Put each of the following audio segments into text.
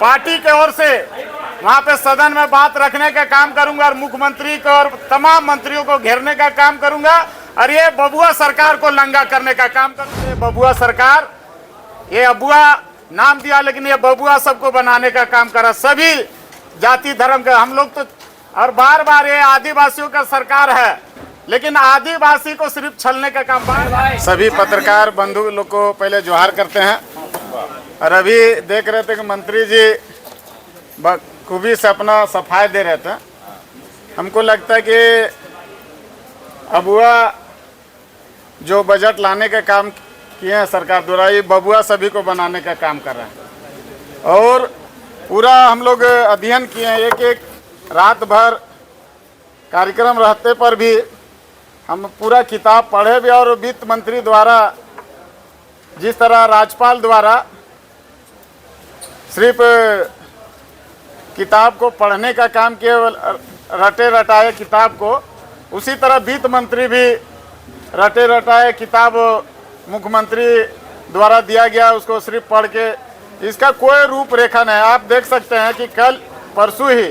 Party के ओर से वहां पे सदन में बात रखने का काम करूंगा और मुख्यमंत्री को और तमाम मंत्रियों को घेरने का काम करूंगा और ये बबुआ सरकार को लंगा करने का काम करूंगा। ये बबुआ सरकार, ये अबुआ नाम दिया लेकिन ये बबुआ सबको बनाने का काम करा, सभी जाति धर्म का। हम लोग तो और बार बार ये आदिवासियों का सरकार है लेकिन आदिवासी को सिर्फ छलने का काम बार। सभी पत्रकार बंधु लोग को पहले जोहार करते हैं और अभी देख रहे थे कि मंत्री जी बखूबी से अपना सफाई दे रहे थे। हमको लगता है कि अबुआ जो बजट लाने का काम किए हैं सरकार द्वारा, ये बबुआ सभी को बनाने का काम कर रहा है और पूरा हम लोग अध्ययन किए हैं। एक एक रात भर कार्यक्रम रहते पर भी हम पूरा किताब पढ़े भी और वित्त मंत्री द्वारा जिस तरह राज्यपाल द्वारा सिर्फ किताब को पढ़ने का काम किए, रटे रटाए किताब को, उसी तरह वित्त मंत्री भी रटे रटाए किताब मुख्यमंत्री द्वारा दिया गया उसको सिर्फ पढ़ के इसका कोई रूपरेखा नहीं। आप देख सकते हैं कि कल परसों ही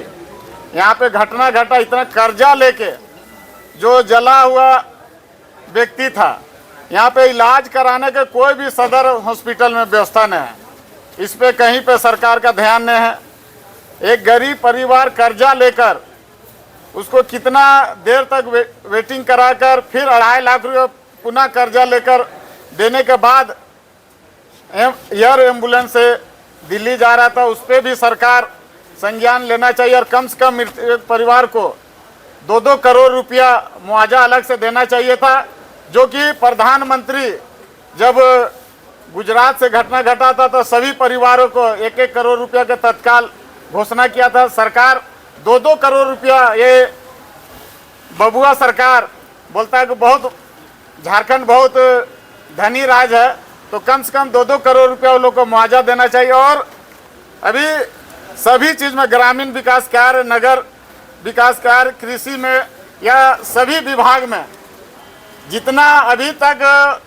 यहाँ पे घटना घटा, इतना कर्जा लेके जो जला हुआ व्यक्ति था, यहाँ पे इलाज कराने के कोई भी सदर हॉस्पिटल में व्यवस्था नहीं है। इस पे कहीं पे सरकार का ध्यान नहीं है। एक गरीब परिवार कर्जा लेकर उसको कितना देर तक वेटिंग कराकर फिर 2.5 लाख रुपये पुनः कर्जा लेकर देने के बाद एयर एम्बुलेंस से दिल्ली जा रहा था, उस पर भी सरकार संज्ञान लेना चाहिए और कम से कम मृतक परिवार को 2-2 करोड़ रुपया मुआवजा अलग से देना चाहिए था, जो कि प्रधानमंत्री जब गुजरात से घटना घटा था तो सभी परिवारों को 1-1 करोड़ रुपया का तत्काल घोषणा किया था। सरकार 2-2 करोड़ रुपया, ये बबुआ सरकार बोलता है कि बहुत झारखंड बहुत धनी राज्य है तो कम से कम 2-2 करोड़ रुपया उन लोग को मुआवजा देना चाहिए। और अभी सभी चीज़ में ग्रामीण विकास कार्य, नगर विकास कार्य, कृषि में या सभी विभाग में जितना अभी तक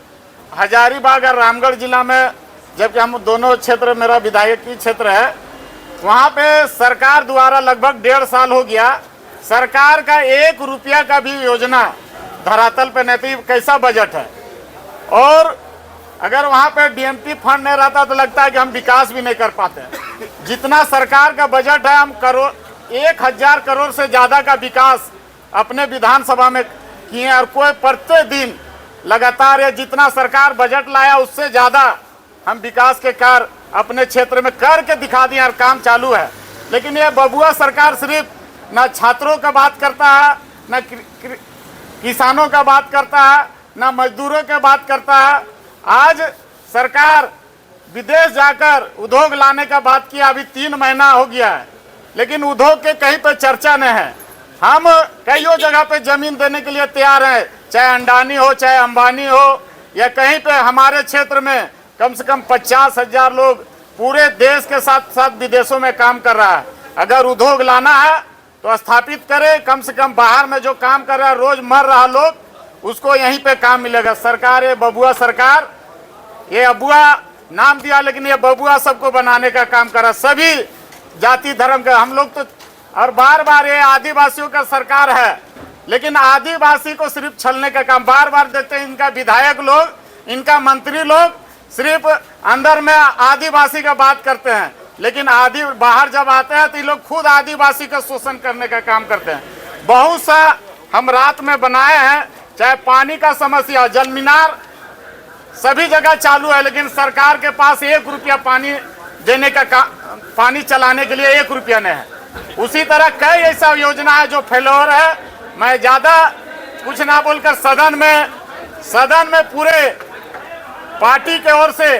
हजारीबाग और रामगढ़ जिला में, जबकि हम दोनों क्षेत्र, मेरा विधायकी क्षेत्र है, वहाँ पे सरकार द्वारा लगभग 1.5 साल हो गया, सरकार का 1 रुपया का भी योजना धरातल पे नहीं थी। कैसा बजट है। और अगर वहाँ पे डीएमटी फंड नहीं रहता तो लगता है कि हम विकास भी नहीं कर पाते। जितना सरकार का बजट है, हम 1000 करोड़ से ज़्यादा का विकास अपने विधानसभा में किए और कोई प्रत्येक दिन लगातार ये जितना सरकार बजट लाया उससे ज़्यादा हम विकास के कार्य अपने क्षेत्र में करके दिखा दिए और काम चालू है। लेकिन ये बबुआ सरकार सिर्फ न छात्रों का बात करता है, न किसानों का बात करता है, न मजदूरों का बात करता है। आज सरकार विदेश जाकर उद्योग लाने का बात किया, अभी 3 महीना हो गया है लेकिन उद्योग के कहीं पर चर्चा नहीं है। हम कईयों जगह पे जमीन देने के लिए तैयार हैं, चाहे अंडानी हो, चाहे अंबानी हो, या कहीं पे हमारे क्षेत्र में कम से कम 50,000 लोग पूरे देश के साथ साथ विदेशों में काम कर रहा है। अगर उद्योग लाना है तो स्थापित करे, कम से कम बाहर में जो काम कर रहा है, रोज मर रहा लोग, उसको यहीं पे काम मिलेगा। सरकार, ये बबुआ सरकार, ये अबुआ नाम दिया लेकिन ये बबुआ सबको बनाने का काम करा, सभी जाति धर्म का। हम लोग तो और बार बार ये आदिवासियों का सरकार है लेकिन आदिवासी को सिर्फ छलने का काम बार बार देखते हैं। इनका विधायक लोग, इनका मंत्री लोग सिर्फ अंदर में आदिवासी का बात करते हैं लेकिन बाहर जब आते हैं तो ये लोग खुद आदिवासी का शोषण करने का काम करते हैं। बहुत सा हम रात में बनाए हैं, चाहे पानी का समस्या, जल मीनार सभी जगह चालू है लेकिन सरकार के पास 1 रुपया पानी देने का पानी चलाने के लिए 1 रुपया नहीं है। उसी तरह कई ऐसा योजना है जो फेलोर है। मैं ज़्यादा कुछ ना बोलकर सदन में पूरे पार्टी के ओर से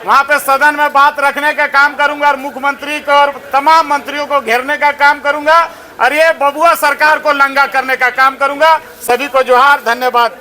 वहाँ पे सदन में बात रखने का काम करूंगा और मुख्यमंत्री को और तमाम मंत्रियों को घेरने का काम करूंगा और ये बबुआ सरकार को लंगा करने का काम करूंगा। सभी को जोहार, धन्यवाद।